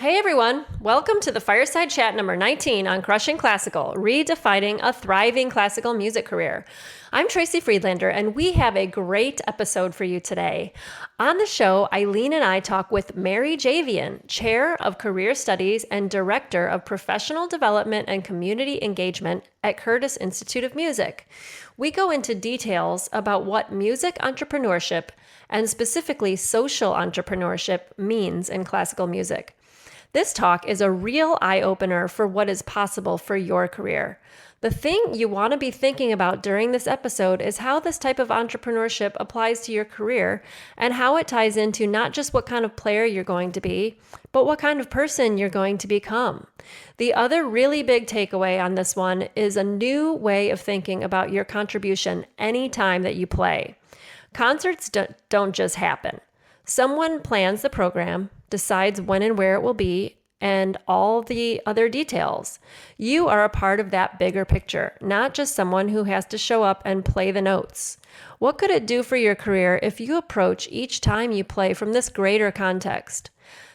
Hey everyone, welcome to the Fireside Chat number 19 on Crushing Classical, redefining a thriving classical music career. I'm Tracy Friedlander and we have a great episode for you today. On the show, Eileen and I talk with Mary Javian, Chair of Career Studies and Director of Professional Development and Community Engagement at Curtis Institute of Music. We go into details about what music entrepreneurship and specifically social entrepreneurship means in classical music. This talk is a real eye-opener for what is possible for your career. The thing you want to be thinking about during this episode is how this type of entrepreneurship applies to your career and how it ties into not just what kind of player you're going to be, but what kind of person you're going to become. The other really big takeaway on this one is a new way of thinking about your contribution anytime that you play. Concerts don't just happen. Someone plans the program, decides when and where it will be, and all the other details. You are a part of that bigger picture, not just someone who has to show up and play the notes. What could it do for your career if you approach each time you play from this greater context?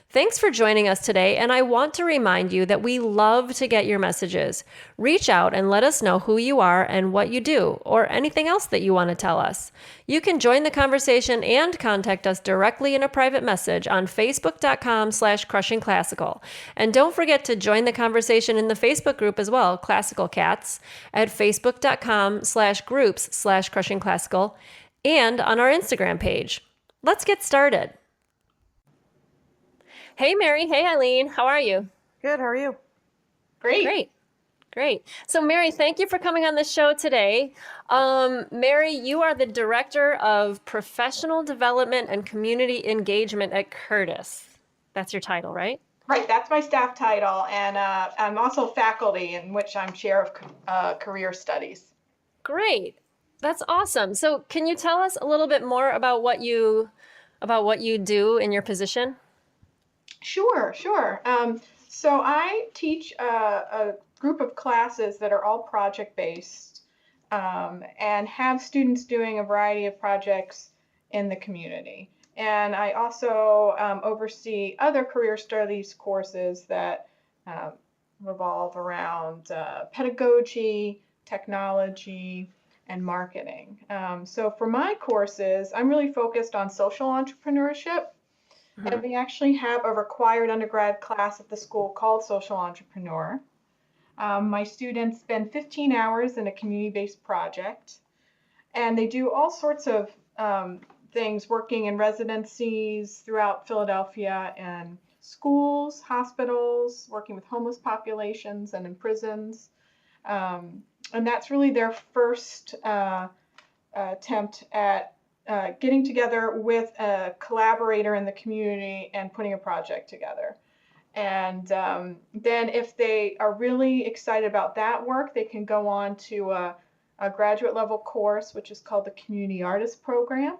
Thanks for joining us today, and I want to remind you that we love to get your messages. Reach out and let us know who you are and what you do, or anything else that you want to tell us. You can join the conversation and contact us directly in a private message on facebook.com/crushingclassical. And don't forget to join the conversation in the Facebook group as well, Classical Cats, at facebook.com/groups/crushingclassical, and on our Instagram page. Let's get started. Hey, Mary. Hey, Eileen. How are you? Good. How are you? Great. So, Mary, thank you for coming on the show today. Mary, you are the Director of Professional Development and Community Engagement at Curtis. That's your title, right? Right. That's my staff title. And I'm also faculty, in which I'm Chair of Career Studies. Great. That's awesome. So can you tell us a little bit more about what you do in your position? Sure. So I teach a group of classes that are all project-based and have students doing a variety of projects in the community. And I also oversee other career studies courses that revolve around pedagogy, technology, and marketing. So for my courses, I'm really focused on social entrepreneurship. Mm-hmm. And we actually have a required undergrad class at the school called Social Entrepreneur. My students spend 15 hours in a community-based project, and they do all sorts of things, working in residencies throughout Philadelphia and schools, hospitals, working with homeless populations and in prisons. And that's really their first attempt at getting together with a collaborator in the community and putting a project together. And then if they are really excited about that work, they can go on to a graduate level course, which is called the Community Artist Program.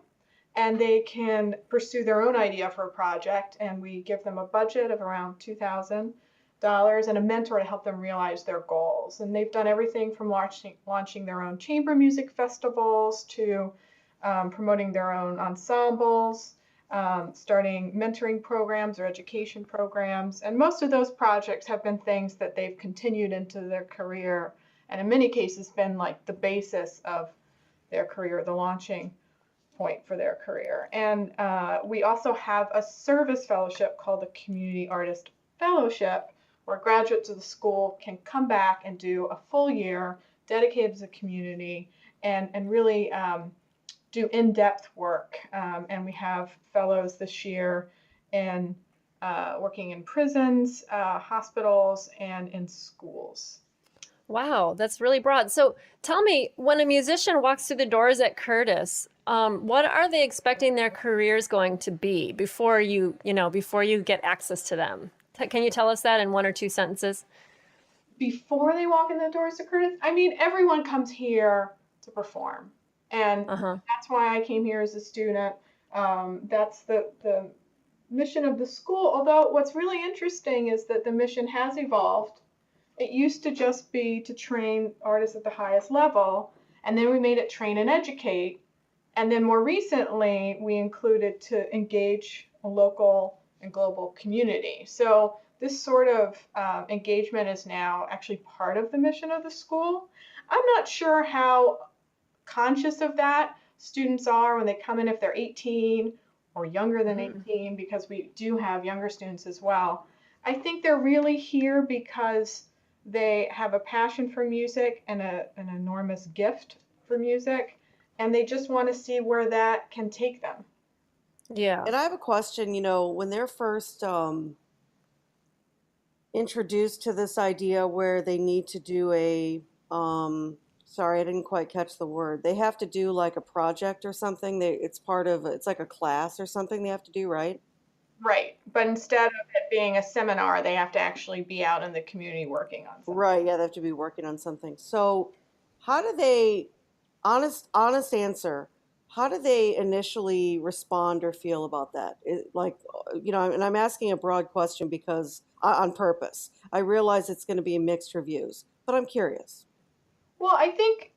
And they can pursue their own idea for a project. And we give them a budget of around $2,000 and a mentor to help them realize their goals. And they've done everything from launching their own chamber music festivals to promoting their own ensembles, starting mentoring programs or education programs. And most of those projects have been things that they've continued into their career, and in many cases been like the basis of their career, the launching point for their career. And we also have a service fellowship called the Community Artist Fellowship, where graduates of the school can come back and do a full year dedicated to the community and really do in-depth work. And we have fellows this year in working in prisons, hospitals, and in schools. Wow, that's really broad. So tell me, when a musician walks through the doors at Curtis, what are they expecting their careers going to be before you get access to them? Can you tell us that in one or two sentences? Before they walk in the doors of Curtis, I mean, everyone comes here to perform. And that's why I came here as a student. That's the mission of the school. Although what's really interesting is that the mission has evolved. It used to just be to train artists at the highest level, and then we made it train and educate. And then more recently, we included to engage a local and global community. So this sort of engagement is now actually part of the mission of the school. I'm not sure how conscious of that students are when they come in, if they're 18 or younger than 18, because we do have younger students as well. I think they're really here because they have a passion for music and an enormous gift for music, and they just want to see where that can take them. Yeah. And I have a question, when they're first introduced to this idea where they need to do sorry, I didn't quite catch the word. They have to do like a project or something. It's like a class or something they have to do, right? Right. But instead of it being a seminar, they have to actually be out in the community working on something. Right, yeah, they have to be working on something. So, how do they, honest answer, how do they initially respond or feel about that? And I'm asking a broad question because on purpose. I realize it's going to be mixed reviews, but I'm curious. Well, I think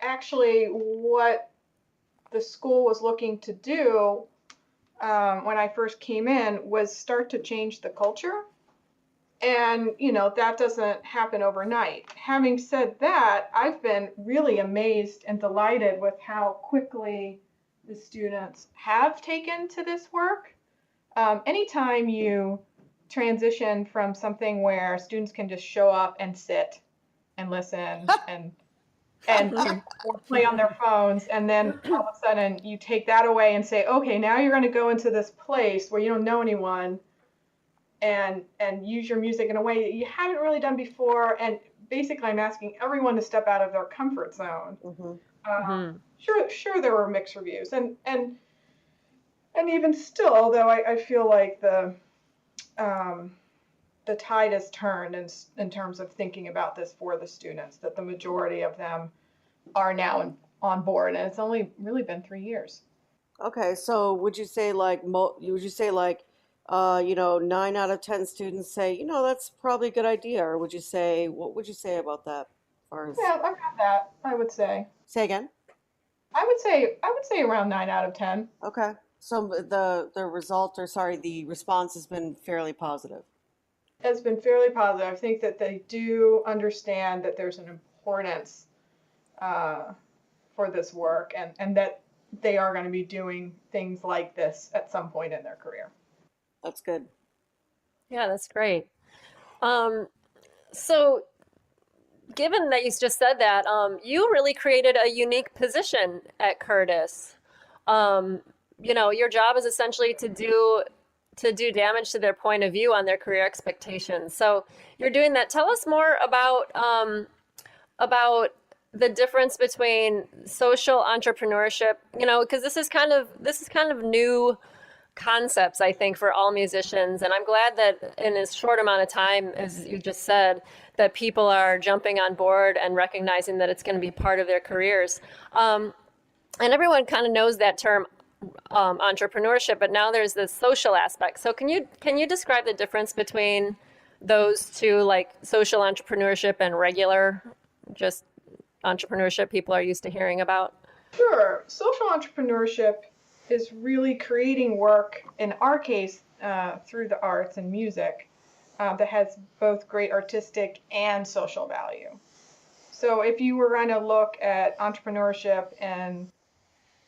actually what the school was looking to do when I first came in was start to change the culture. And, that doesn't happen overnight. Having said that, I've been really amazed and delighted with how quickly the students have taken to this work. Anytime you transition from something where students can just show up and sit and listen and or play on their phones, and then all of a sudden you take that away and say, okay, now you're going to go into this place where you don't know anyone and use your music in a way that you haven't really done before. And basically, I'm asking everyone to step out of their comfort zone. Sure, there were mixed reviews, and even still, though, I feel like the tide has turned in terms of thinking about this for the students. That the majority of them are now on board, and it's only really been 3 years. Okay, so would you say like 9 out of 10 students say, that's probably a good idea, or what would you say about that? As far as Yeah, I've got that. I would say. Say again? I would say around 9 out of 10. Okay. So the response has been fairly positive. Has been fairly positive. I think that they do understand that there's an importance for this work, and that they are going to be doing things like this at some point in their career. That's good. Yeah, that's great. So given that you just said that, you really created a unique position at Curtis. Your job is essentially to do damage to their point of view on their career expectations. So you're doing that. Tell us more about the difference between social entrepreneurship, because this is kind of new concepts, I think, for all musicians. And I'm glad that in as short amount of time, as you just said, that people are jumping on board and recognizing that it's going to be part of their careers. And everyone kind of knows that term, entrepreneurship, but now there's this social aspect. So can you describe the difference between those two, like social entrepreneurship and regular just entrepreneurship people are used to hearing about? Sure. Social entrepreneurship is really creating work, in our case, through the arts and music, that has both great artistic and social value. So if you were going to look at entrepreneurship and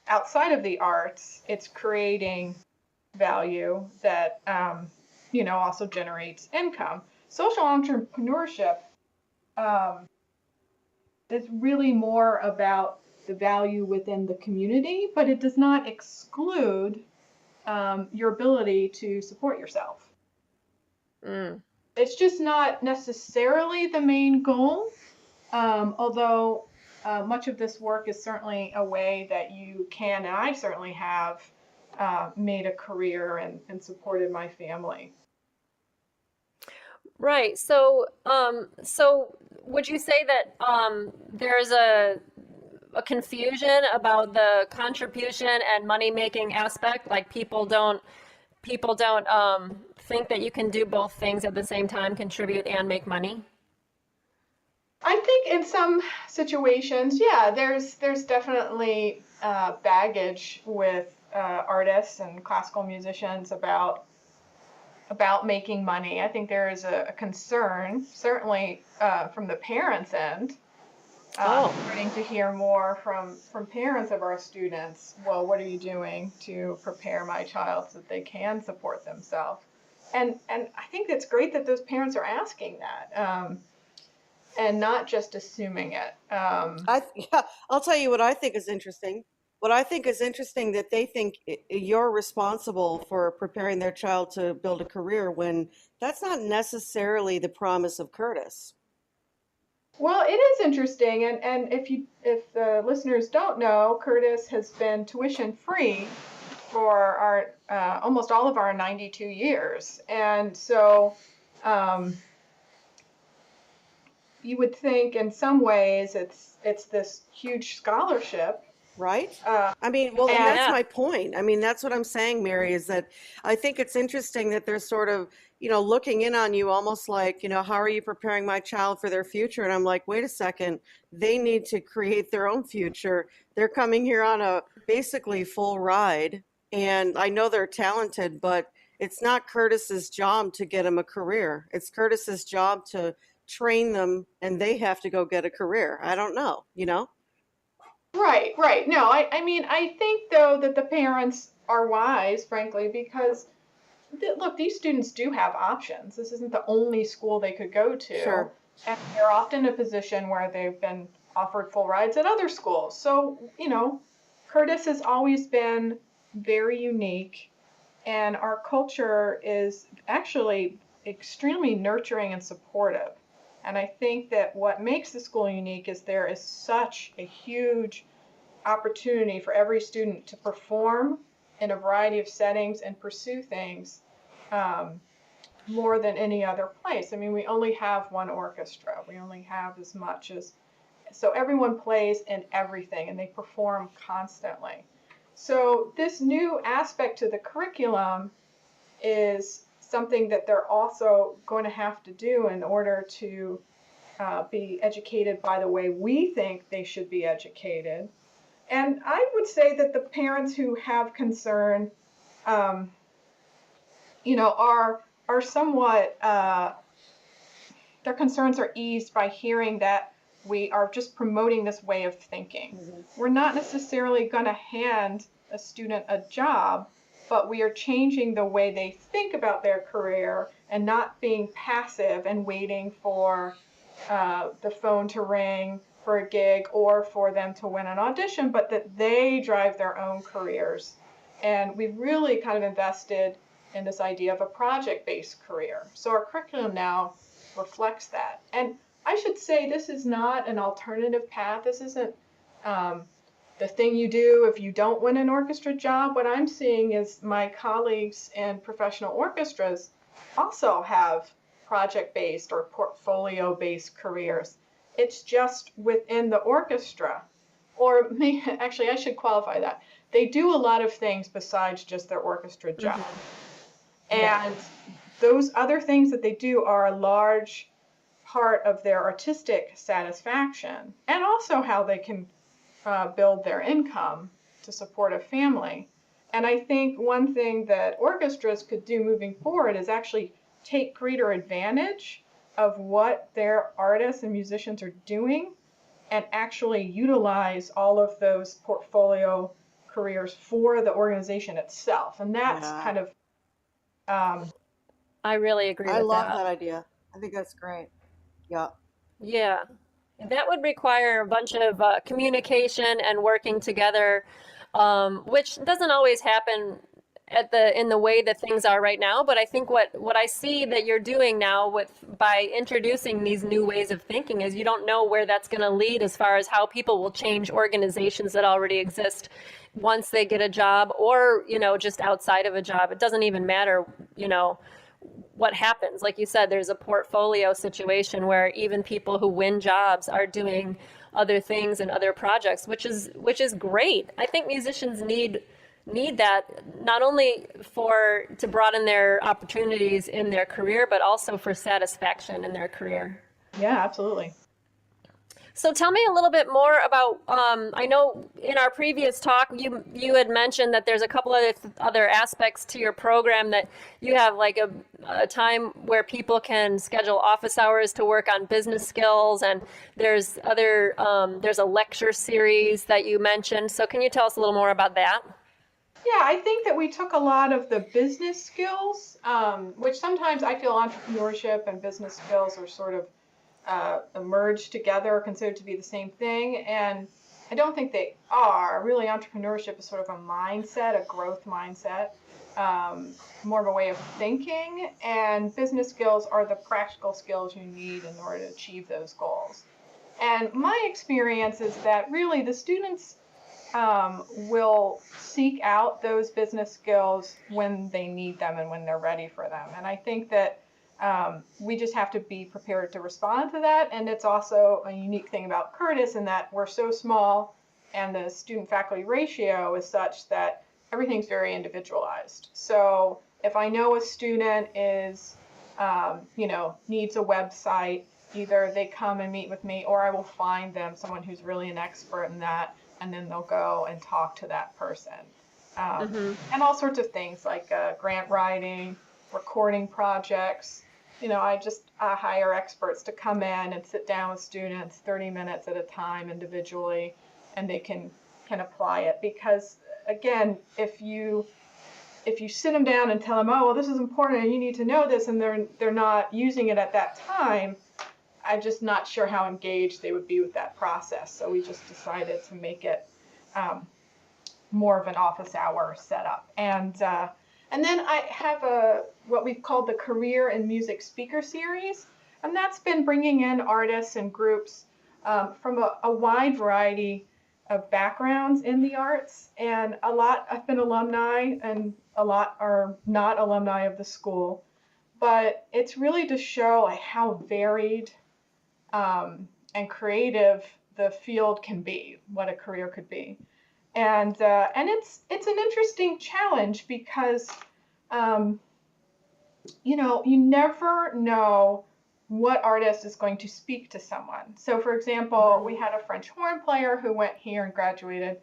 outside of the arts, it's creating value that also generates income. Social entrepreneurship is really more about the value within the community, but it does not exclude your ability to support yourself. It's just not necessarily the main goal, although much of this work is certainly a way that you can, and I certainly have, made a career and supported my family. Right. So would you say that there's a confusion about the contribution and money making aspect? Like people don't think that you can do both things at the same time, contribute and make money? I think in some situations, yeah, there's definitely baggage with artists and classical musicians about about making money. I think there is a concern, certainly from the parents' end. Starting to hear more from parents of our students. Well, what are you doing to prepare my child so that they can support themselves? And I think it's great that those parents are asking that, and not just assuming it. Yeah, I'll tell you what I think is interesting. What I think is interesting that they think you're responsible for preparing their child to build a career when that's not necessarily the promise of Curtis. Well, it is interesting, and if the listeners don't know, Curtis has been tuition free for our almost all of our 92 years, and so you would think in some ways it's this huge scholarship, Right? I mean, well, and and that's my point. I mean, that's what I'm saying, Mary, is that I think it's interesting that they're sort of, looking in on you almost like, how are you preparing my child for their future? And I'm like, wait a second, they need to create their own future. They're coming here on a basically full ride. And I know they're talented, but it's not Curtis's job to get them a career. It's Curtis's job to train them, and they have to go get a career. I don't know. right. No, I mean, I think though that the parents are wise, frankly, because look, these students do have options. This isn't the only school they could go to. Sure. And they're often in a position where they've been offered full rides at other schools. So, Curtis has always been very unique, and our culture is actually extremely nurturing and supportive. And I think that what makes the school unique is there is such a huge opportunity for every student to perform in a variety of settings and pursue things more than any other place. I mean, we only have one orchestra. We only have as much as, so everyone plays in everything and they perform constantly. So this new aspect to the curriculum is something that they're also going to have to do in order to be educated by the way we think they should be educated. And I would say that the parents who have concern, are somewhat, their concerns are eased by hearing that we are just promoting this way of thinking. Mm-hmm. We're not necessarily going to hand a student a job, but we are changing the way they think about their career and not being passive and waiting for the phone to ring for a gig or for them to win an audition, but that they drive their own careers. And we've really kind of invested in this idea of a project-based career. So our curriculum now reflects that. And I should say this is not an alternative path. This isn't the thing you do if you don't win an orchestra job. What I'm seeing is my colleagues in professional orchestras also have project-based or portfolio-based careers. It's just within the orchestra. Or actually, I should qualify that. They do a lot of things besides just their orchestra job. Mm-hmm. And those other things that they do are a large part of their artistic satisfaction and also how they can build their income to support a family. And I think one thing that orchestras could do moving forward is actually take greater advantage of what their artists and musicians are doing and actually utilize all of those portfolio careers for the organization itself. And that's kind of I really agree with that. I love that idea. I think that's great. Yeah. Yeah. That would require a bunch of communication and working together, which doesn't always happen in the way that things are right now. But I think what I see that you're doing now by introducing these new ways of thinking is you don't know where that's going to lead as far as how people will change organizations that already exist once they get a job or, just outside of a job. It doesn't even matter, what happens. Like you said, there's a portfolio situation where even people who win jobs are doing other things and other projects, which is great. I think musicians need that not only to broaden their opportunities in their career, but also for satisfaction in their career. Yeah, absolutely. So tell me a little bit more about. I know in our previous talk, you had mentioned that there's a couple other aspects to your program, that you have like a time where people can schedule office hours to work on business skills, and there's a lecture series that you mentioned. So can you tell us a little more about that? Yeah, I think that we took a lot of the business skills, which sometimes I feel entrepreneurship and business skills are sort of merged together, considered to be the same thing. And I don't think they are. Really, entrepreneurship is sort of a mindset, a growth mindset, more of a way of thinking. And business skills are the practical skills you need in order to achieve those goals. And my experience is that really the students will seek out those business skills when they need them and when they're ready for them. And I think that we just have to be prepared to respond to that. And it's also a unique thing about Curtis in that we're so small and the student faculty ratio is such that everything's very individualized. So if I know a student is, needs a website, either they come and meet with me or I will find them someone who's really an expert in that, and then they'll go and talk to that person. And all sorts of things like grant writing, recording projects. I hire experts to come in and sit down with students 30 minutes at a time individually, and they can apply it. Because again, if you sit them down and tell them, oh, well, this is important and you need to know this, and they're not using it at that time, I'm just not sure how engaged they would be with that process. So we just decided to make it more of an office hour setup. And then I have what we've called the Career in Music Speaker Series, and that's been bringing in artists and groups from a wide variety of backgrounds in the arts. And a lot have been alumni, and a lot are not alumni of the school. But it's really to show how varied and creative the field can be, what a career could be. And it's an interesting challenge because you never know what artist is going to speak to someone. So for example, we had a French horn player who went here and graduated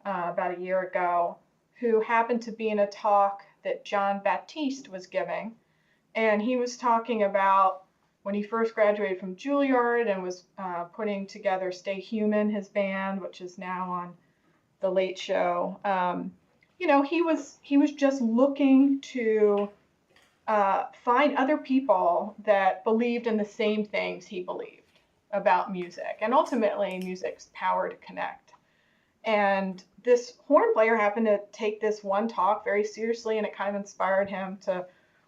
about a year ago, who happened to be in a talk that John Baptiste was giving. And he was talking about when he first graduated from Juilliard and was putting together Stay Human, his band, which is now on The Late Show. He was just looking to find other people that believed in the same things he believed about music. And ultimately, music's power to connect. And this horn player happened to take this one talk very seriously, and it kind of inspired him to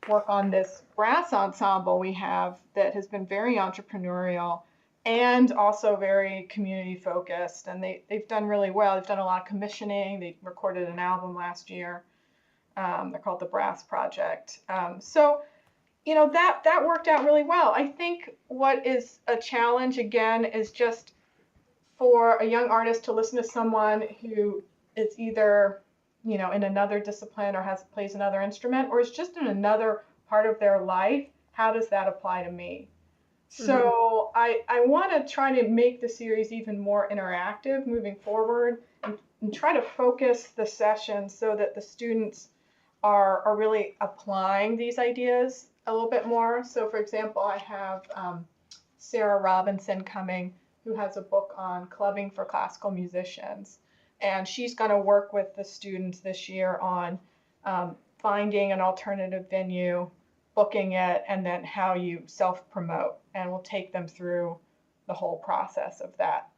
work on this brass ensemble we have that has been very entrepreneurial and also very community focused. And they've done really well. They've done a lot of commissioning. They recorded an album last year. They're called the Brass Project. That worked out really well. I think what is a challenge, again, is just for a young artist to listen to someone who is either in another discipline or plays another instrument, or is just in another part of their life. How does that apply to me? So I want to try to make the series even more interactive moving forward, and try to focus the sessions so that the students are really applying these ideas a little bit more. So for example, I have Sarah Robinson coming, who has a book on clubbing for classical musicians. And she's going to work with the students this year on finding an alternative venue, booking it, and then how you self-promote. And we'll take them through the whole process of that.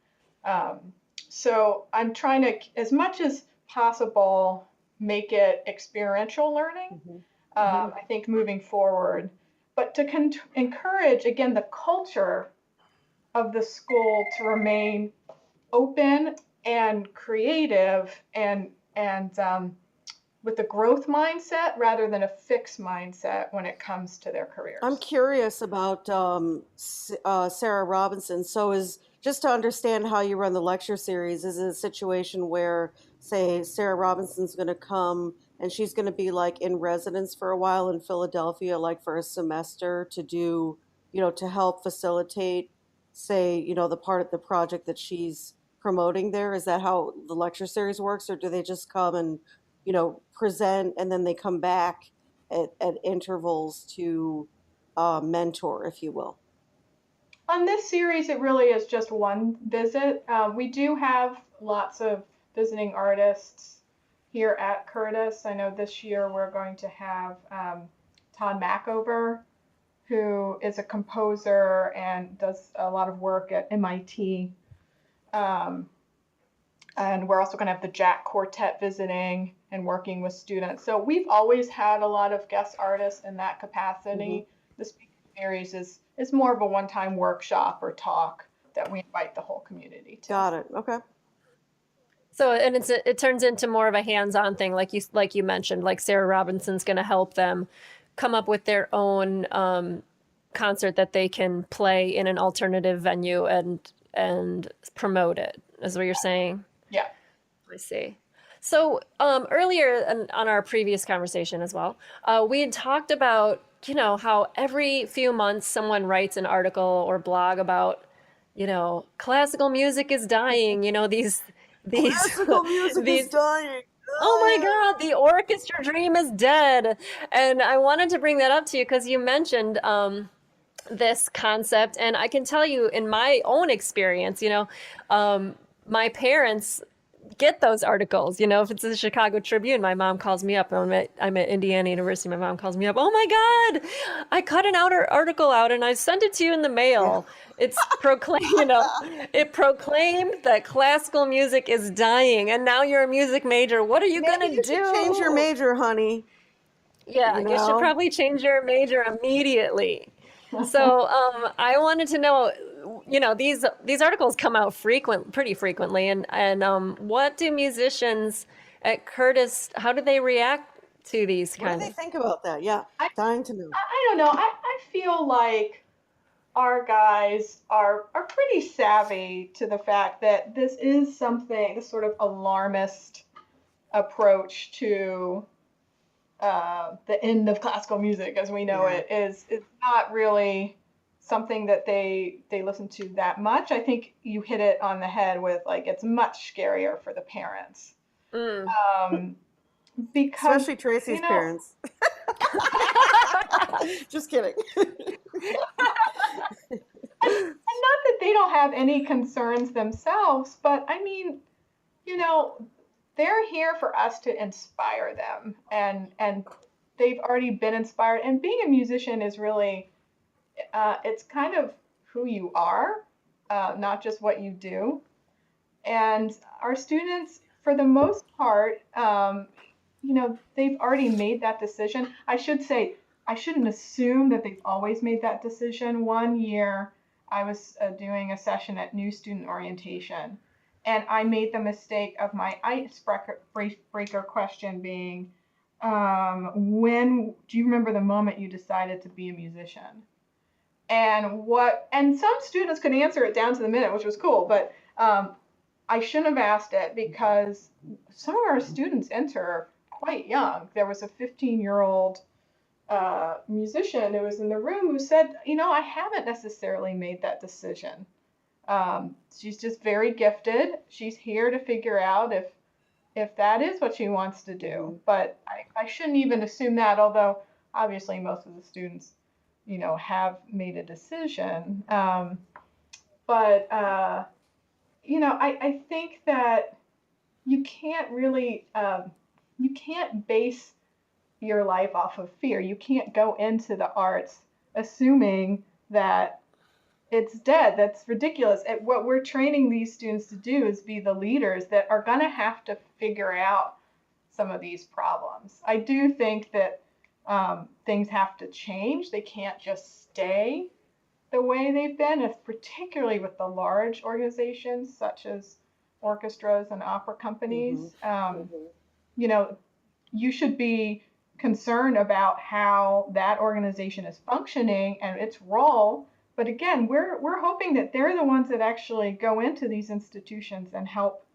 So I'm trying to, as much as possible, make it experiential learning, I think, moving forward. But to encourage, again, the culture of the school to remain open and creative and with a growth mindset rather than a fixed mindset when it comes to their careers. I'm curious about Sarah Robinson. So just to understand how you run the lecture series, is it a situation where, say, Sarah Robinson's going to come and she's going to be like in residence for a while in Philadelphia, like for a semester to do, to help facilitate say, the project that she's promoting there? Is that how the lecture series works, or do they just come and, present and then they come back at intervals to mentor, if you will? On this series, it really is just one visit. We do have lots of visiting artists here at Curtis. I know this year we're going to have Todd Mackover, who is a composer and does a lot of work at MIT. Um, and we're also going to have the Jack Quartet visiting and working with students. So we've always had a lot of guest artists in that Hmm. capacity. The speaking series is more of a one-time workshop or talk that we invite the whole community to. Got it. Okay. So, and it turns into more of a hands-on thing, like you mentioned. Like Sarah Robinson's going to help them come up with their own concert that they can play in an alternative venue and promote it. Is what you're saying? Yeah. I see. So earlier on our previous conversation as well, we had talked about, how every few months someone writes an article or blog about, classical music is dying. These, Classical music is these. dying. Oh my God, the orchestra dream is dead. And I wanted to bring that up to you because you mentioned this concept, and I can tell you in my own experience, my parents get those articles. If it's the Chicago Tribune, my mom calls me up. I'm at Indiana University. My mom calls me up. Oh my God, I cut an outer article out and I sent it to you in the Yeah. mail. It's proclaimed, it proclaimed that classical music is dying, and now you're a music major. What are you Maybe gonna you should change your do? major, honey. Yeah, You you should know? probably change your major immediately. So, I wanted to know, these articles come out pretty frequently, and what do musicians at Curtis, how do they react to these What do kind they of? think about that? Yeah, I, dying to know. I don't know. I feel like our guys are pretty savvy to the fact that this is something, this sort of alarmist approach to the end of classical music as we know Yeah. it is not really something that they listen to that much. I think you hit it on the head with like it's much scarier for the parents Mm. um, because Especially Tracy's you know parents. Just kidding. and not that they don't have any concerns themselves, but I mean, they're here for us to inspire them, and they've already been inspired. And being a musician is really, it's kind of who you are, not just what you do. And our students, for the most part, they've already made that decision. I should say, I shouldn't assume that they've always made that decision. One year, I was doing a session at New Student Orientation, and I made the mistake of my icebreaker question being, when do you remember the moment you decided to be a musician? And some students could answer it down to the minute, which was cool, but I shouldn't have asked it because some of our students enter quite young. There was a 15-year-old musician who was in the room who said, I haven't necessarily made that decision. She's just very gifted. She's here to figure out if that is what she wants to do. Hmm. But I shouldn't even assume that, although obviously most of the students, have made a decision. But I think that you can't really, you can't base your life off of fear. You can't go into the arts assuming that it's dead. That's ridiculous. And what we're training these students to do is be the leaders that are going to have to figure out some of these problems. I do think that things have to change. They can't just stay the way they've been, particularly with the large organizations such as orchestras and opera Hmm. companies. Hmm. You know, you should be concerned about how that organization is functioning and its role. But again, we're hoping that they're the ones that actually go into these institutions and help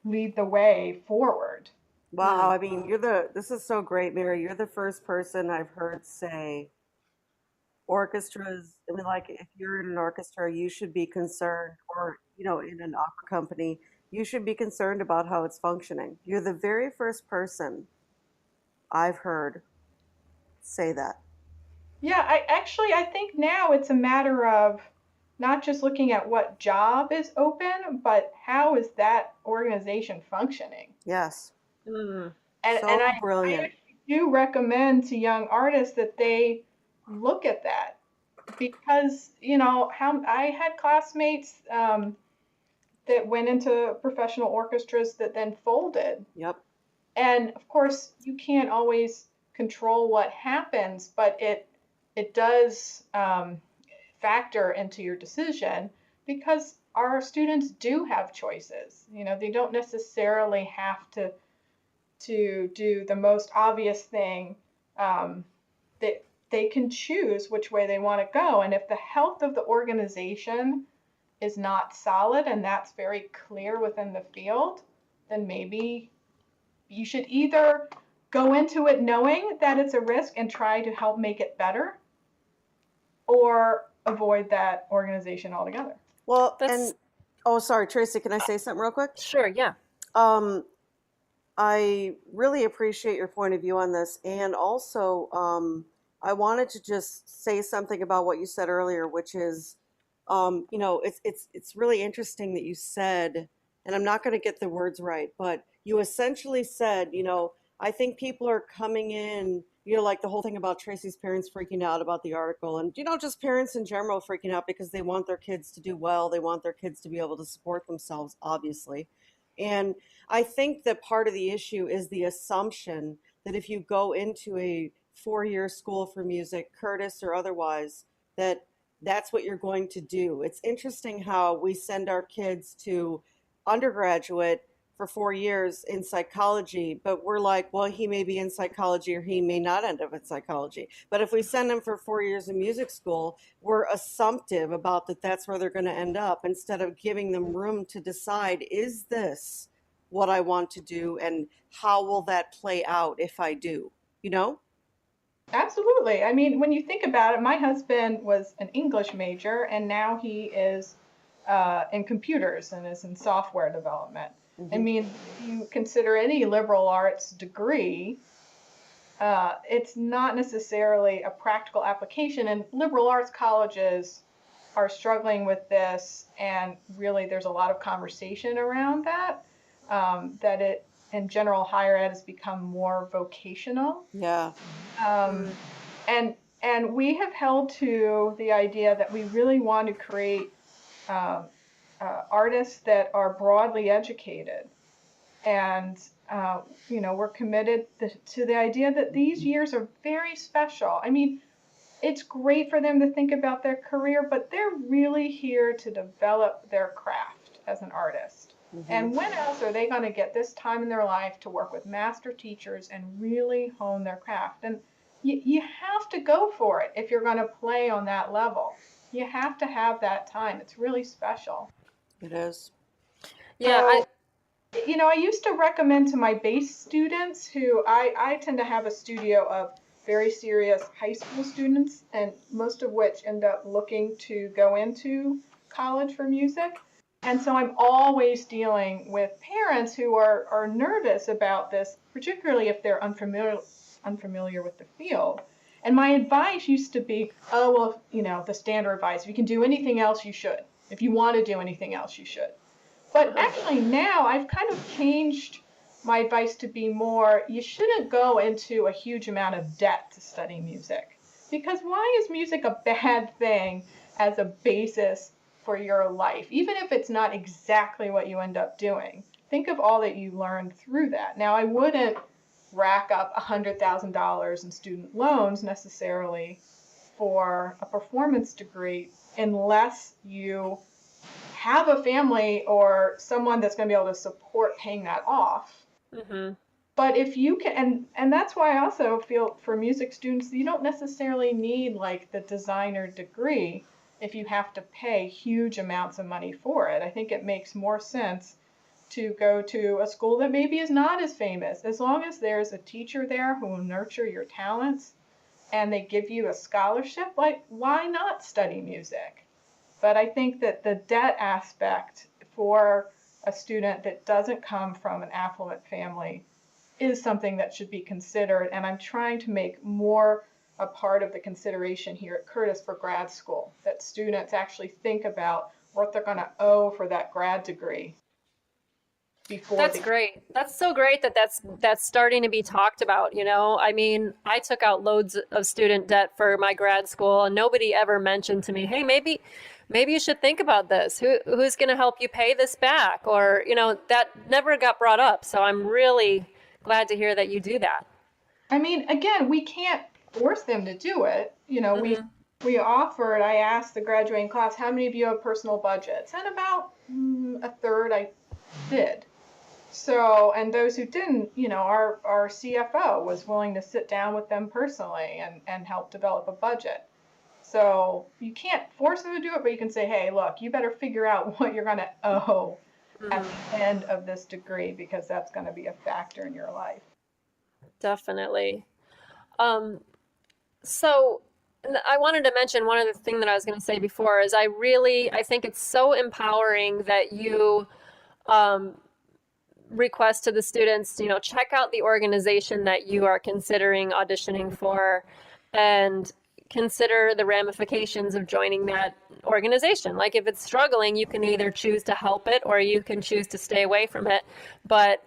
lead the way forward. Wow, I mean, this is so great, Mary. You're the first person I've heard say orchestras, I mean, like if you're in an orchestra, you should be concerned, or, in an opera company, you should be concerned about how it's functioning. You're the very first person I've heard say that. Yeah, I think now it's a matter of not just looking at what job is open, but how is that organization functioning. Yes. Mm. And So I brilliant. actually do recommend to young artists that they look at that because, how I had classmates that went into professional orchestras that then folded. Yep. And of course, you can't always control what happens, but it does factor into your decision because our students do have choices. They don't necessarily have to do the most obvious thing. That they can choose which way they want to go, and if the health of the organization is not solid and that's very clear within the field, then maybe you should either go into it knowing that it's a risk and try to help make it better, or avoid that organization altogether. Well, That's and oh, sorry, Tracy, can I say something real quick? sure, yeah. Um, I really appreciate your point of view on this. And also, I wanted to just say something about what you said earlier, which is, it's really interesting that you said, and I'm not going to get the words right, but you essentially said, I think people are coming in, like the whole thing about Tracy's parents freaking out about the article, and, just parents in general freaking out because they want their kids to do well. They want their kids to be able to support themselves, obviously. And I think that part of the issue is the assumption that if you go into a 4-year school for music, Curtis or otherwise, that that's what you're going to do. It's interesting how we send our kids to undergraduate for 4 years in psychology, but we're like, well, he may be in psychology or he may not end up in psychology. But if we send them for 4 years in music school, we're assumptive about that that's where they're going to end up instead of giving them room to decide, is this what I want to do and how will that play out if I do? You know? Absolutely. I mean, when you think about it, my husband was an English major and now he is in computers and is in software development. I Hmm. mean, if you consider any liberal arts degree, it's not necessarily a practical application, and liberal arts colleges are struggling with this, and really there's a lot of conversation around that, that it, in general, higher ed has become more vocational. Yeah. Um, Mm. and and we have held to the idea that we really want to create um, artists that are broadly educated, and we're committed to the idea that these years are very special. I mean, it's great for them to think about their career, but they're really here to develop their craft as an artist. Hmm. And when else are they going to get this time in their life to work with master teachers and really hone their craft? And you have to go for it if you're going to play on that level. You have to have that time. It's really special. It is. Yeah, So, I used to recommend to my bass students who I tend to have a studio of very serious high school students, and most of which end up looking to go into college for music. And so I'm always dealing with parents who are nervous about this, particularly if they're unfamiliar with the field. And my advice used to be, oh, well, the standard advice, if you can do anything else, you should. If you want to do anything else, you should. But uh-huh. actually now I've kind of changed my advice to be more, you shouldn't go into a huge amount of debt to study music. Because why is music a bad thing as a basis for your life? Even if it's not exactly what you end up doing. Think of all that you learned through that. Now, I wouldn't rack up $100,000 in student loans necessarily for a performance degree unless you have a family or someone that's going to be able to support paying that off. Hmm. But if you can, and that's why I also feel for music students, you don't necessarily need like the designer degree if you have to pay huge amounts of money for it. I think it makes more sense to go to a school that maybe is not as famous, as long as there's a teacher there who will nurture your talents. and they give you a scholarship, like, why not study music? But I think that the debt aspect for a student that doesn't come from an affluent family is something that should be considered. And I'm trying to make more a part of the consideration here at Curtis for grad school, that students actually think about what they're going to owe for that grad degree before That's they. great. That's so great that that's starting to be talked about, you know? I mean, I took out loads of student debt for my grad school and nobody ever mentioned to me, "Hey, maybe you should think about this. Who's going to help you pay this back?" Or, you know, that never got brought up. So I'm really glad to hear that you do that. I mean, again, we can't force them to do it. You know, Mhm. we offered, I asked the graduating class, how many of you have personal budgets? And about a third I did. So, and those who didn't, you know, our CFO was willing to sit down with them personally and help develop a budget. So you can't force them to do it, but you can say, hey, look, you better figure out what you're going to owe at Mhm. the end of this degree, because that's going to be a factor in your life. Definitely. Um, So I wanted to mention one other thing that I was going to say before is I think it's so empowering that you um, request to the students, you know, check out the organization that you are considering auditioning for and consider the ramifications of joining that organization. Like if it's struggling, you can either choose to help it or you can choose to stay away from it. But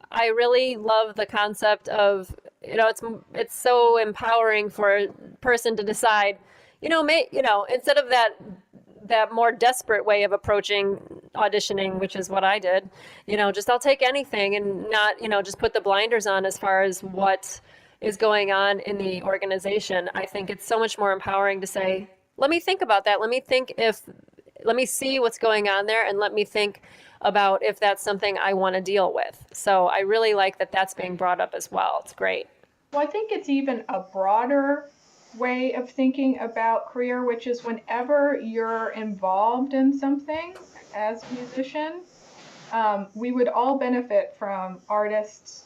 I really love the concept of, you know, it's so empowering for a person to decide, instead of that more desperate way of approaching auditioning, which is what I did, just I'll take anything and not, just put the blinders on as far as what is going on in the organization. I think it's so much more empowering to say, let me think about that. Let me see what's going on there and let me think about if that's something I want to deal with. So I really like that that's being brought up as well. It's great. Well, I think it's even a broader way of thinking about career, which is whenever you're involved in something as a musician, we would all benefit from artists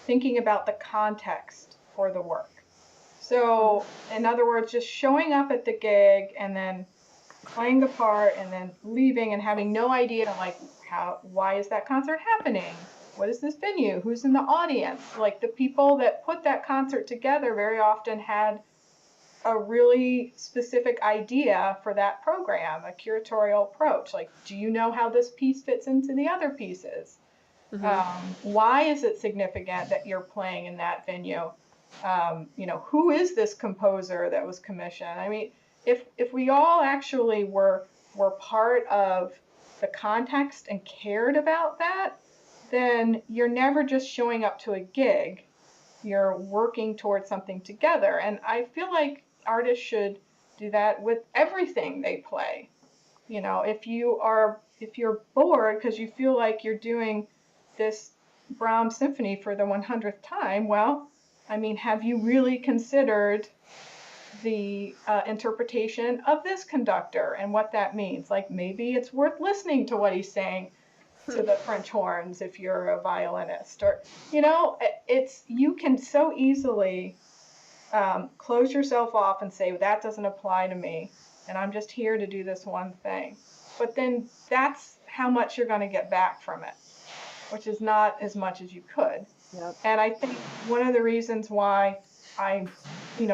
thinking about the context for the work. So, in other words, just showing up at the gig and then playing the part and then leaving and having no idea, like, why is that concert happening? What is this venue? Who's in the audience? Like, the people that put that concert together very often had a really specific idea for that program, a curatorial approach. Like, do you know how this piece fits into the other pieces? Why is it significant that you're playing in that venue? Who is this composer that was commissioned? I mean, if we all actually were part of the context and cared about that, then you're never just showing up to a gig. You're working towards something together. And I feel like artists should do that with everything they play. If you're bored because you feel like you're doing this Brahms symphony for the 100th time, well, I mean, have you really considered the interpretation of this conductor and what that means? Like, maybe it's worth listening to what he's saying to the French horns if you're a violinist, or you can so easily close yourself off and say, that doesn't apply to me, and I'm just here to do this one thing. But then that's how much you're going to get back from it, which is not as much as you could. Yep. And I think one of the reasons why I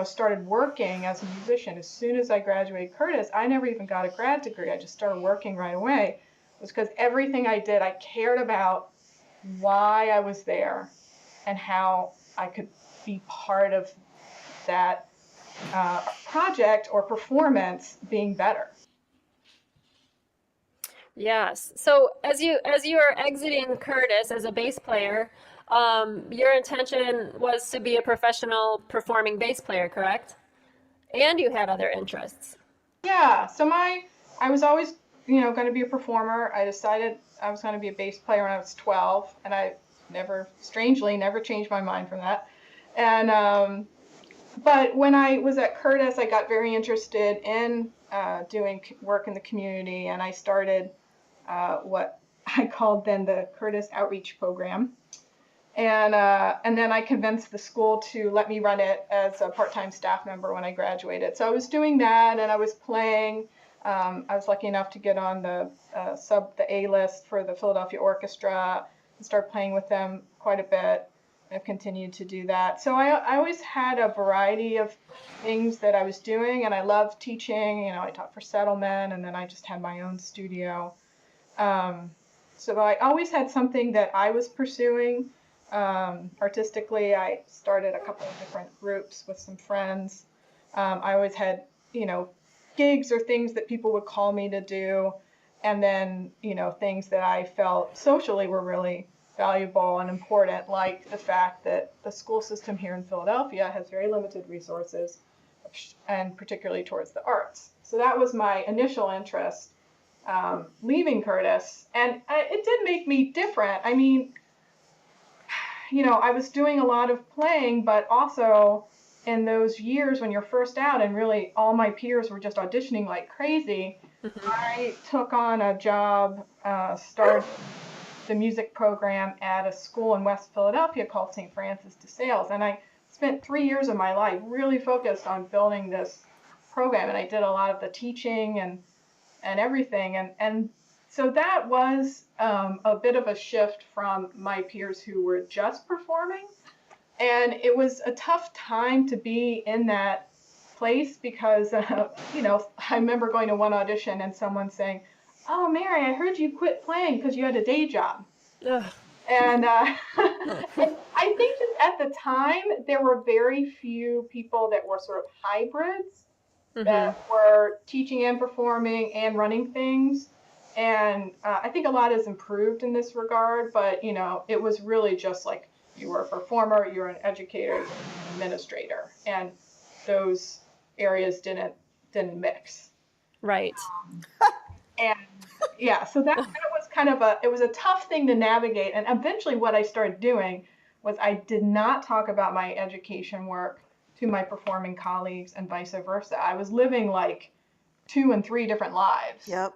started working as a musician as soon as I graduated Curtis, I never even got a grad degree. I just started working right away, was because everything I did, I cared about why I was there and how I could be part of that project or performance being better. Yes. So as you are exiting Curtis as a bass player, your intention was to be a professional performing bass player, correct? And you had other interests. Yeah. So I was always going to be a performer. I decided I was going to be a bass player when I was 12, and I strangely never changed my mind from that. And but when I was at Curtis, I got very interested in doing work in the community, and I started what I called then the Curtis Outreach Program. And then I convinced the school to let me run it as a part-time staff member when I graduated. So I was doing that, and I was playing. I was lucky enough to get on the A list for the Philadelphia Orchestra and start playing with them quite a bit. I've continued to do that. So I always had a variety of things that I was doing, and I loved teaching. I taught for Settlement, and then I just had my own studio. Um, so I always had something that I was pursuing. Artistically, I started a couple of different groups with some friends. I always had, gigs or things that people would call me to do. And then, things that I felt socially were really valuable and important, like the fact that the school system here in Philadelphia has very limited resources, and particularly towards the arts. So that was my initial interest, leaving Curtis. And it did make me different. I mean, I was doing a lot of playing, but also in those years when you're first out and really all my peers were just auditioning like crazy, I took on a job, started the music program at a school in West Philadelphia called St. Francis de Sales. And I spent 3 years of my life really focused on building this program. And I did a lot of the teaching and everything. And so that was a bit of a shift from my peers who were just performing. And it was a tough time to be in that place because, I remember going to one audition and someone saying, "Oh, Mary, I heard you quit playing because you had a day job." Ugh. And, and I think just at the time, there were very few people that were sort of hybrids that were teaching and performing and running things. And I think a lot has improved in this regard, but it was really just like you were a performer, you're an educator, you're an administrator, and those areas didn't mix. Right. And yeah, so that was kind of it was a tough thing to navigate. And eventually what I started doing was I did not talk about my education work to my performing colleagues and vice versa. I was living like 2 and 3 different lives. Yep.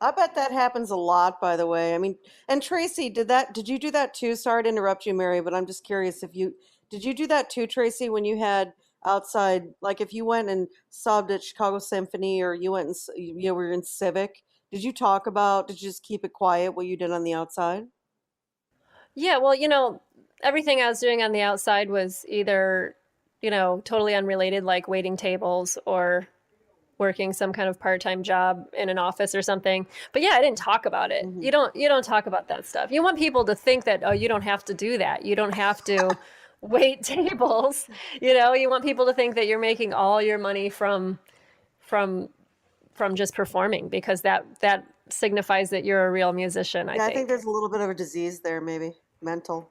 I bet that happens a lot, by the way. I mean, and Tracy, did you do that too? Sorry to interrupt you, Mary, but I'm just curious did you do that too, Tracy, when you had outside, like if you went and subbed at Chicago Symphony or you went and, you were in Civic, did you just keep it quiet what you did on the outside? Yeah, well, everything I was doing on the outside was either, totally unrelated, like waiting tables or working some kind of part-time job in an office or something. But yeah, I didn't talk about it. Hmm. You don't talk about that stuff. You want people to think that, oh, you don't have to do that. You don't have to wait tables. You want people to think that you're making all your money from from just performing because that signifies that you're a real musician, I Yeah, I think think. there's a little bit of a disease there, maybe mental.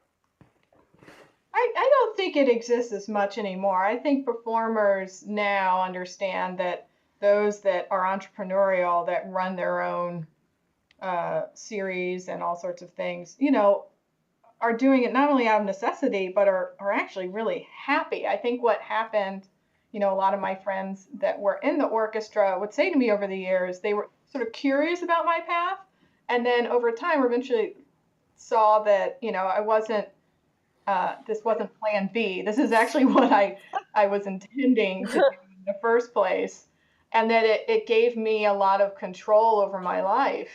I don't think it exists as much anymore. I think performers now understand that those that are entrepreneurial, that run their own series and all sorts of things, are doing it not only out of necessity, but are actually really happy. I think what happened, a lot of my friends that were in the orchestra would say to me over the years, they were sort of curious about my path. And then over time, eventually saw that, this wasn't plan B. This is actually what I was intending to do in the first place. And that it gave me a lot of control over my life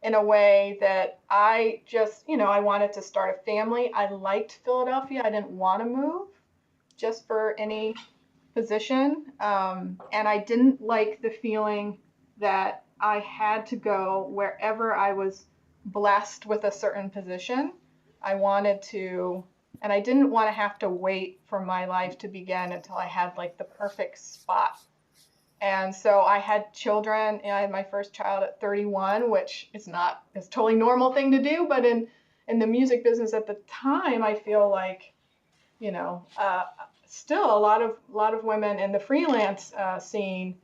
in a way that I just, I wanted to start a family. I liked Philadelphia. I didn't want to move just for any position. And I didn't like the feeling that I had to go wherever I was blessed with a certain position. I wanted to, and I didn't want to have to wait for my life to begin until I had like the perfect spot. And so I had children, and I had my first child at 31, which is not a totally normal thing to do, but in the music business at the time, I feel like, you know, uh, still a lot of women in the freelance scene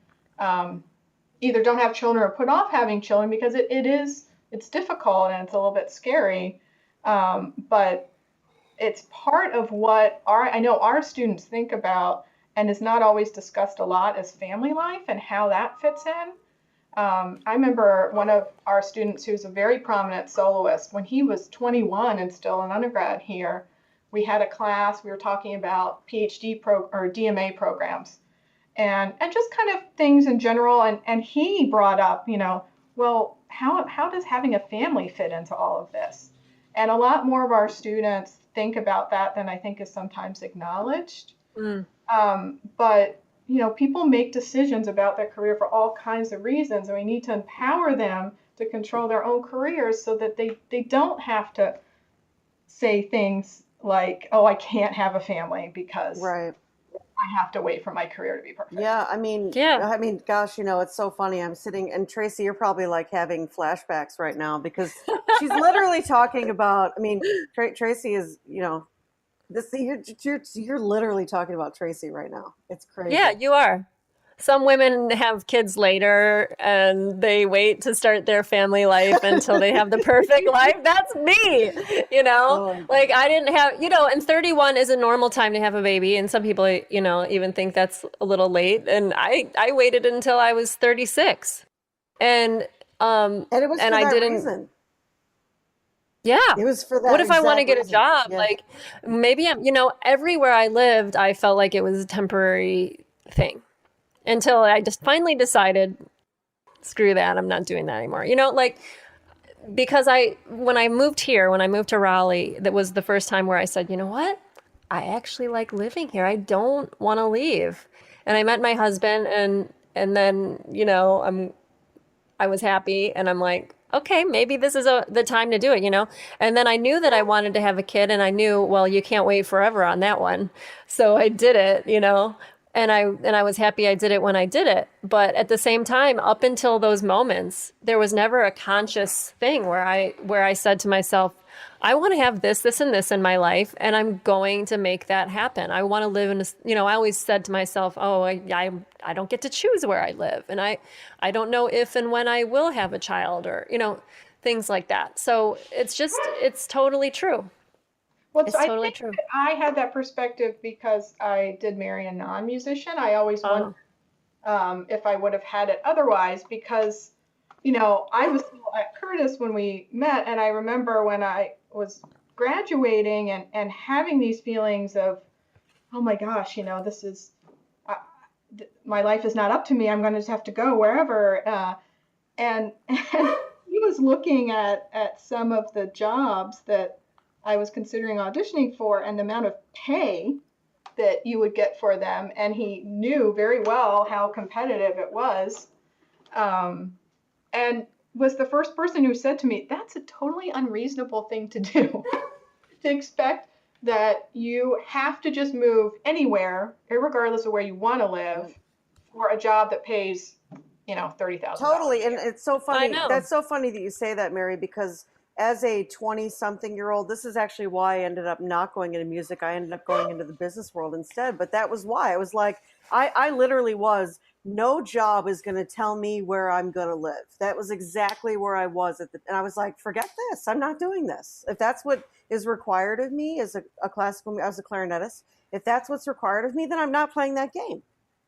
either don't have children or put off having children because it's difficult and it's a little bit scary. But it's part of what I know our students think about and is not always discussed a lot as family life and how that fits in. I remember one of our students who's a very prominent soloist, when he was 21 and still an undergrad here, we had a class, we were talking about or DMA programs and just kind of things in general. And he brought up, well, how does having a family fit into all of this? And a lot more of our students think about that than I think is sometimes acknowledged. Mm. But people make decisions about their career for all kinds of reasons, and we need to empower them to control their own careers so that they don't have to say things like, oh, I can't have a family because Right. I have to wait for my career to be perfect. Yeah, Yeah. gosh, it's so funny. I'm sitting, and Tracy, you're probably like having flashbacks right now because she's literally talking about. Tracy is, this. You're literally talking about Tracy right now. It's crazy. Yeah, you are. Some women have kids later and they wait to start their family life until they have the perfect life. That's me, Oh, Like I didn't have, and 31 is a normal time to have a baby. And some people, even think that's a little late. And I waited until I was 36. And, and it was and for I that didn't, reason. yeah. It was for that What if I want to exact get a reason. job? Yeah. Like maybe everywhere I lived, I felt like it was a temporary thing until I just finally decided, screw that, I'm not doing that anymore. Because when I moved to Raleigh, that was the first time where I said, you know what? I actually like living here. I don't want to leave. And I met my husband and then, I was happy and I'm like, okay, maybe this is the time to do it. And then I knew that I wanted to have a kid and I knew, well, you can't wait forever on that one. So I did it. And I was happy I did it when I did it. But at the same time, up until those moments, there was never a conscious thing where I said to myself, I want to have this, and this in my life, and I'm going to make that happen. I want to live in I always said to myself, oh, I don't get to choose where I live. And I don't know if and when I will have a child or, things like that. So it's totally true. Well, so It's I totally think true. that I had that perspective because I did marry a non-musician. I always wondered Oh, if I would have had it otherwise because, I was still at Curtis when we met, and I remember when I was graduating and having these feelings of, oh my gosh, this is, uh, my life is not up to me. I'm going to just have to go wherever. And he was looking at some of the jobs that I was considering auditioning for and the amount of pay that you would get for them, and he knew very well how competitive it was, and was the first person who said to me, "That's a totally unreasonable thing to do, to expect that you have to just move anywhere, regardless of where you want to live, for a job that pays, $30,000 Totally. a And year." it's so I funny. know. That's so funny that you say that, Mary, because as a 20-something-year-old, this is actually why I ended up not going into music. I ended up going into the business world instead. But that was why. I was like, I literally was, no job is going to tell me where I'm going to live. That was exactly where I was and I was like, forget this. I'm not doing this. If that's what is required of me as a clarinetist, if that's what's required of me, then I'm not playing that game.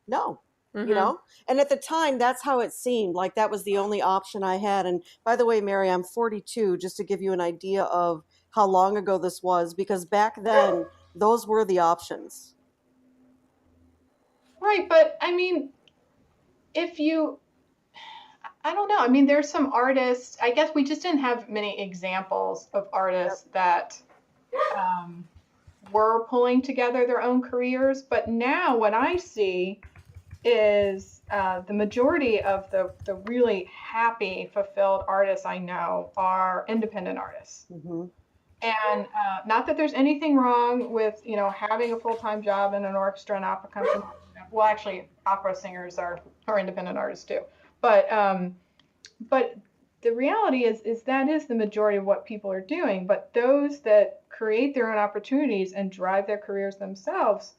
No. Mm-hmm. And at the time, that's how it seemed, like that was the only option I had. And by the way, Mary, I'm 42, just to give you an idea of how long ago this was, because back then those were the options. Right, but I mean, if you, I don't know. I mean, there's some artists, I guess we just didn't have many examples of Yep. artists that um, were pulling together their own careers. But now what I see is the majority of the really happy, fulfilled artists I know are independent artists. Hmm. And not that there's anything wrong with, having a full-time job in an orchestra and opera company. Well, actually, opera singers are independent artists too. But the reality is that is the majority of what people are doing. But those that create their own opportunities and drive their careers themselves,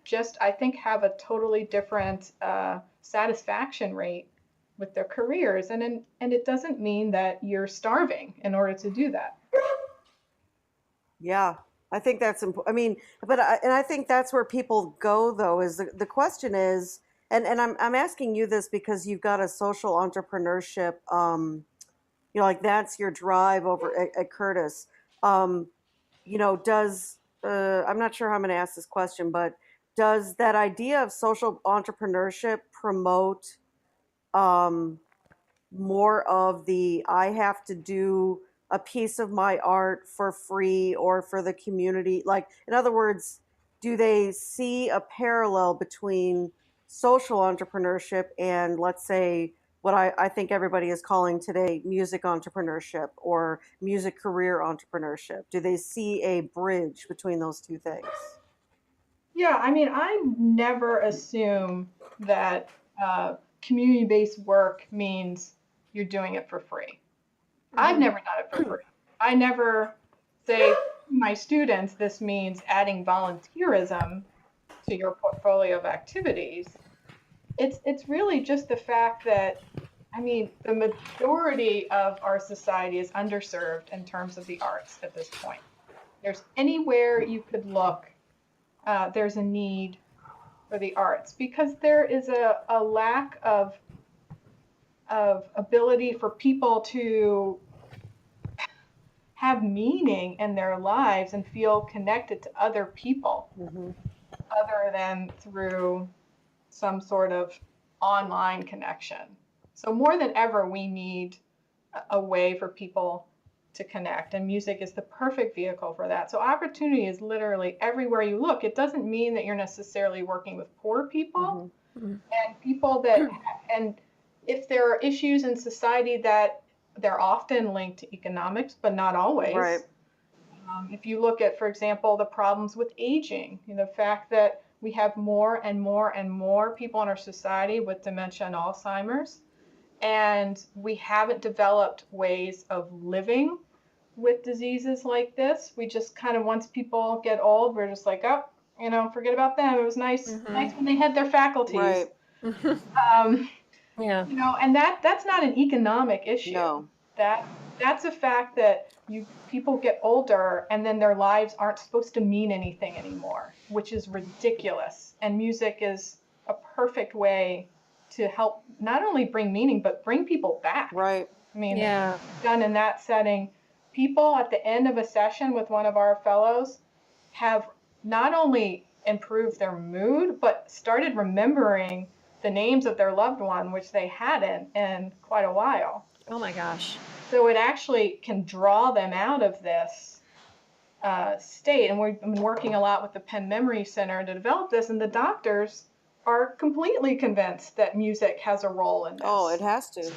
just I think have a totally different satisfaction rate with their careers, and it doesn't mean that you're starving in order to do that. Yeah, I think that's important. I mean, and I think that's where people go though, is the question is, And I'm asking you this because you've got a social entrepreneurship, like that's your drive over at Curtis. Um, does I'm not sure how I'm going to ask this question, but does that idea of social entrepreneurship promote um, more of the I have to do a piece of my art for free or for the community? Like, in other words, do they see a parallel between social entrepreneurship and, let's say, what I think everybody is calling today music entrepreneurship or music career entrepreneurship? Do they see a bridge between those two things? Yeah, I mean, I never assume that community-based work means you're doing it for free. I've Mm-hmm. never done it for free. I never say to my students, this means adding volunteerism to your portfolio of activities. It's really just the fact that, I mean, the majority of our society is underserved in terms of the arts at this point. There's anywhere you could look, there's a need for the arts because there is a lack of ability for people to have meaning in their lives and feel connected to other people Mm-hmm. other than through some sort of online connection. So more than ever, we need a way for people to connect, and music is the perfect vehicle for that. So opportunity is literally everywhere you look. It doesn't mean that you're necessarily working with poor people Mm-hmm. and people that, and if there are issues in society that they're often linked to economics, but not Right. always. If you look at, for example, the problems with aging, the fact that we have more and more and more people in our society with dementia and Alzheimer's, and we haven't developed ways of living with diseases like this. We just kind of, once people get old, we're just like, oh, forget about them. It was nice, nice when they had their faculties. Right. Um, Yeah. and that's not an economic issue. No. That's a fact that people get older and then their lives aren't supposed to mean anything anymore, which is ridiculous. And music is a perfect way to help not only bring meaning but bring people back. Right. I mean, Yeah. done in that setting, people at the end of a session with one of our fellows have not only improved their mood but started remembering the names of their loved one, which they hadn't in quite a while. Oh my gosh. So it actually can draw them out of this state. And we've been working a lot with the Penn Memory Center to develop this, and the doctors are completely convinced that music has a role in this. Oh, it has to. It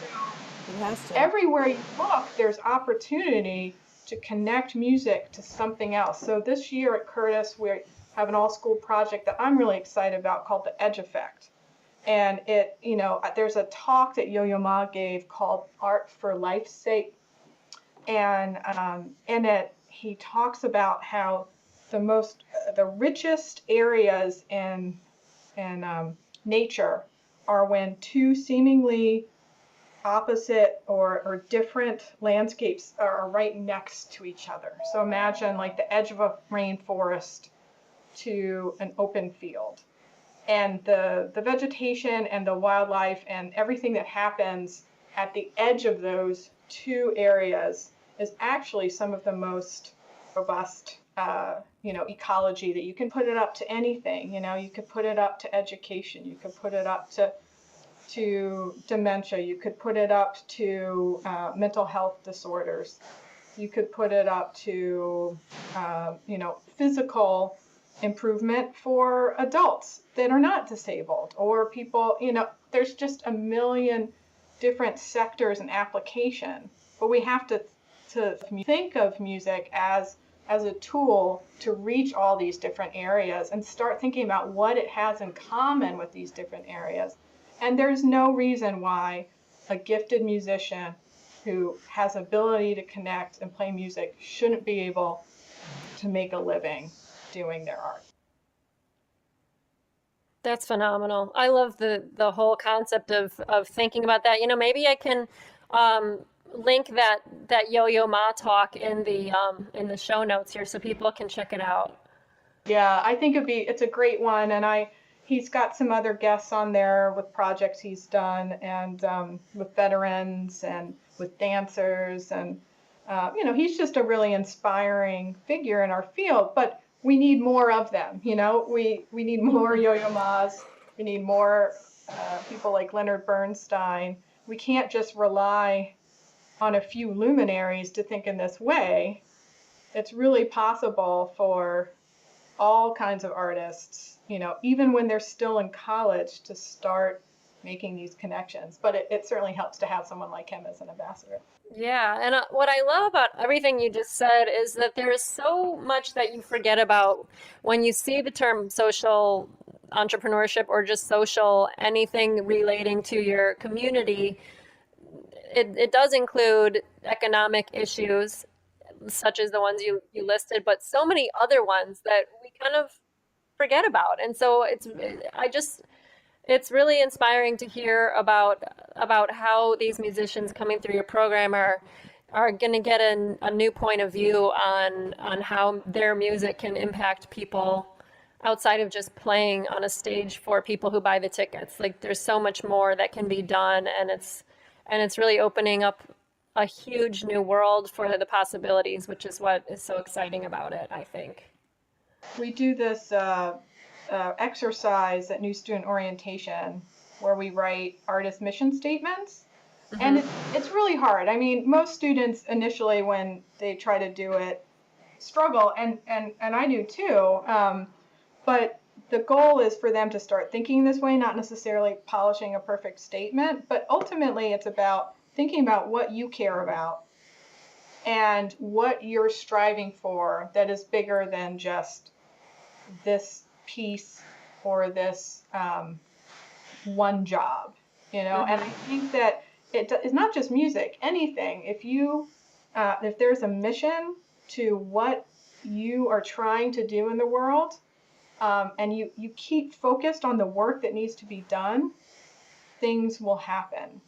has to. Everywhere you look, there's opportunity to connect music to something else. So this year at Curtis, we have an all-school project that I'm really excited about called the Edge Effect. And there's a talk that Yo-Yo Ma gave called Art for Life's Sake. And in it, he talks about how the richest areas in nature are when two seemingly opposite or different landscapes are right next to each other. So imagine like the edge of a rainforest to an open field. And the vegetation and the wildlife and everything that happens at the edge of those two areas is actually some of the most robust, ecology that you can put it up to anything. You could put it up to education. You could put it up to dementia. You could put it up to mental health disorders. You could put it up to, physical improvement for adults that are not disabled or people, there's just a million different sectors and application. But we have to think of music as a tool to reach all these different areas and start thinking about what it has in common with these different areas. And there's no reason why a gifted musician who has ability to connect and play music shouldn't be able to make a living doing their art. That's phenomenal. I love the whole concept of thinking about that. Maybe I can link that Yo-Yo Ma talk in the show notes here so people can check it out. Yeah, I think it's a great one, and he's got some other guests on there with projects he's done, and with veterans and with dancers. And, he's just a really inspiring figure in our field, but we need more of them. We need more Yo-Yo Ma's. We need more people like Leonard Bernstein. We can't just rely on a few luminaries to think in this way. It's really possible for all kinds of artists, even when they're still in college, to start making these connections. But it certainly helps to have someone like him as an ambassador. Yeah, and what I love about everything you just said is that there is so much that you forget about when you see the term social entrepreneurship or just social anything relating to your community. It does include economic issues such as the ones you listed, but so many other ones that we kind of forget about. And so it's really inspiring to hear about how these musicians coming through your program are going to get a new point of view on how their music can impact people outside of just playing on a stage for people who buy the tickets. Like there's so much more that can be done, and it's really opening up a huge new world for the possibilities, which is what is so exciting about it, I think. We do this exercise at New Student Orientation where we write artist mission statements. And it's really hard. I mean, most students initially, when they try to do it, struggle, and I do too. But the goal is for them to start thinking this way, not necessarily polishing a perfect statement, but ultimately it's about thinking about what you care about and what you're striving for that is bigger than just this piece or this one job, And I think that it's not just music, anything. If there's a mission to what you are trying to do in the world, and you keep focused on the work that needs to be done, things will happen.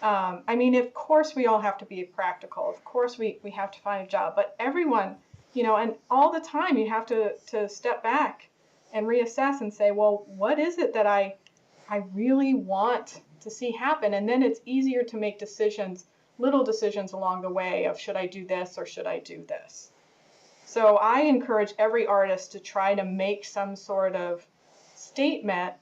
I mean, of course, we all have to be practical. Of course, we have to find a job. But everyone, and all the time you have to step back and reassess and say, well, what is it that I really want to see happen? And then it's easier to make decisions, little decisions along the way of should I do this or should I do this? So I encourage every artist to try to make some sort of statement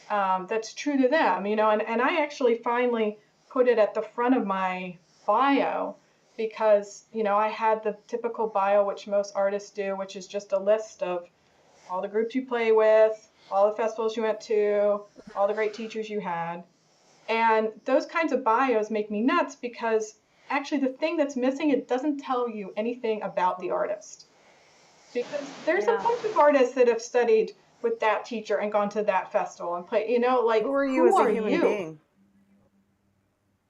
that's true to them, and I actually finally put it at the front of my bio because, I had the typical bio, which most artists do, which is just a list of all the groups you play with, all the festivals you went to, all the great teachers you had. And those kinds of bios make me nuts because actually the thing that's missing, it doesn't tell you anything about the artist. Because there's a bunch of artists that have studied with that teacher and gone to that festival and play, Who are you as a human being?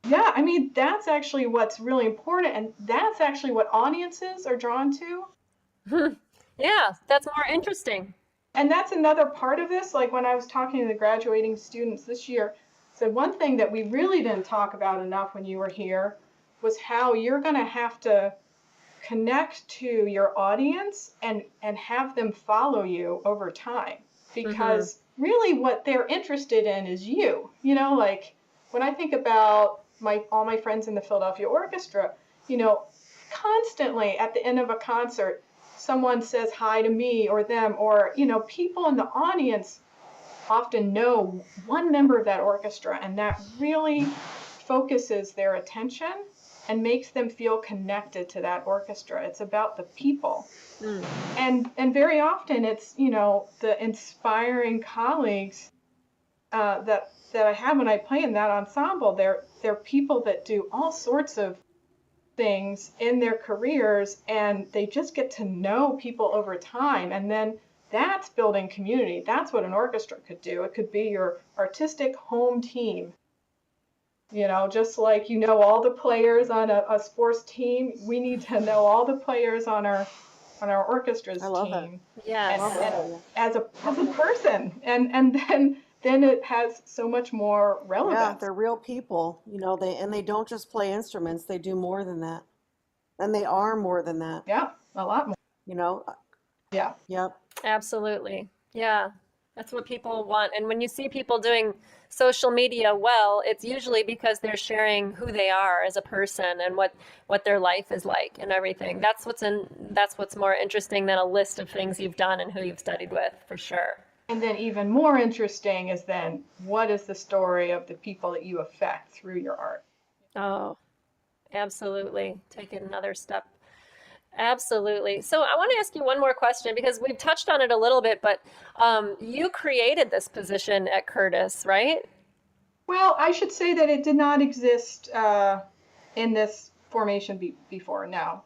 Yeah, I mean, that's actually what's really important, and that's actually what audiences are drawn to. Yeah, that's more interesting. And that's another part of this. Like when I was talking to the graduating students this year, said one thing that we really didn't talk about enough when you were here was how you're going to have to connect to your audience and have them follow you over time. Because really what they're interested in is you. Like when I think about all my friends in the Philadelphia Orchestra, constantly at the end of a concert, someone says hi to me or them, or, people in the audience often know one member of that orchestra, and that really focuses their attention and makes them feel connected to that orchestra. It's about the people. And very often it's, the inspiring colleagues that I have when I play in that ensemble. They're people that do all sorts of things in their careers, and they just get to know people over time. And then that's building community. That's what an orchestra could do. It could be your artistic home team. Just like all the players on a sports team, we need to know all the players on our orchestra's I love team. That. Yes. And as a person, and then it has so much more relevance. Yeah, they're real people, they don't just play instruments, they do more than that. And they are more than that. Yeah, a lot more. Yeah. Yeah. Yep. Absolutely. Yeah. That's what people want. And when you see people doing social media well, it's usually because they're sharing who they are as a person and what their life is like and everything. That's what's more interesting than a list of things you've done and who you've studied with, for sure. And then even more interesting is then what is the story of the people that you affect through your art? Oh, absolutely. Take it another step. Absolutely. So I want to ask you one more question because we've touched on it a little bit, but you created this position at Curtis, right? Well, I should say that it did not exist in this formation before now.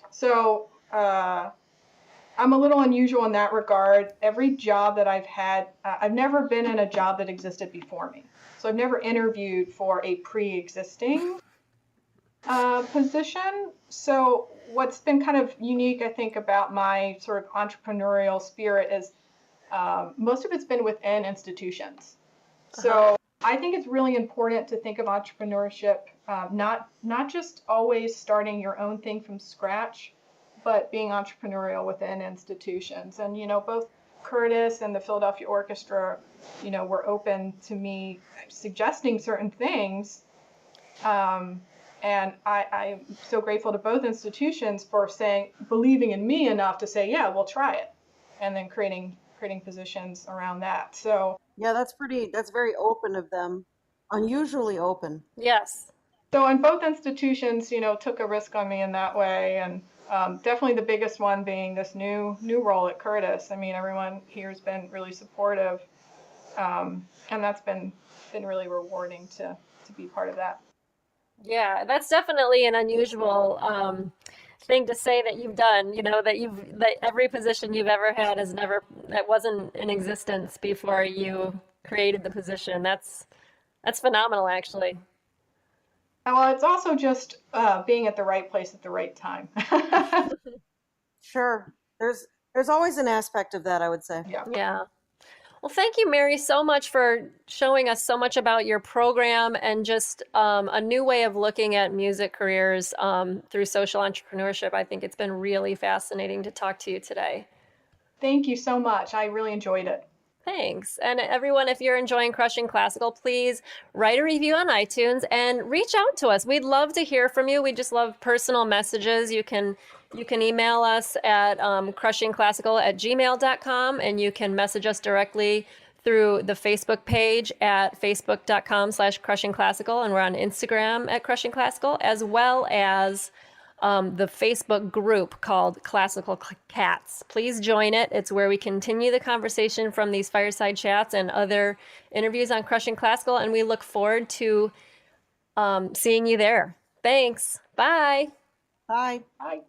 So I'm a little unusual in that regard. Every job that I've had, I've never been in a job that existed before me. So I've never interviewed for a pre-existing position. So what's been kind of unique, I think, about my sort of entrepreneurial spirit is most of it's been within institutions. So I think it's really important to think of entrepreneurship not just always starting your own thing from scratch, but being entrepreneurial within institutions. And both Curtis and the Philadelphia Orchestra, were open to me suggesting certain things. And I'm so grateful to both institutions for believing in me enough to say, yeah, we'll try it, and then creating positions around that. So Yeah, that's very open of them. Unusually open. Yes. So in both institutions, took a risk on me in that way, and definitely the biggest one being this new role at Curtis. I mean, everyone here has been really supportive, and that's been really rewarding to be part of that. Yeah, that's definitely an unusual thing to say that you've done, that every position you've ever had that wasn't in existence before you created the position. That's phenomenal, actually. Well, it's also just being at the right place at the right time. Sure. There's always an aspect of that, I would say. Yeah. Yeah. Well, thank you, Mary, so much for showing us so much about your program and just a new way of looking at music careers through social entrepreneurship. I think it's been really fascinating to talk to you today. Thank you so much. I really enjoyed it. Thanks. And everyone, if you're enjoying Crushing Classical, please write a review on iTunes and reach out to us. We'd love to hear from you. We just love personal messages. You can email us at crushingclassical@gmail.com, and you can message us directly through the Facebook page at facebook.com/crushingclassical, and we're on Instagram at Crushing Classical, as well as the Facebook group called Classical Cats. Please join it. It's where we continue the conversation from these fireside chats and other interviews on Crushing Classical, and we look forward to seeing you there. Thanks. Bye. Bye. Bye.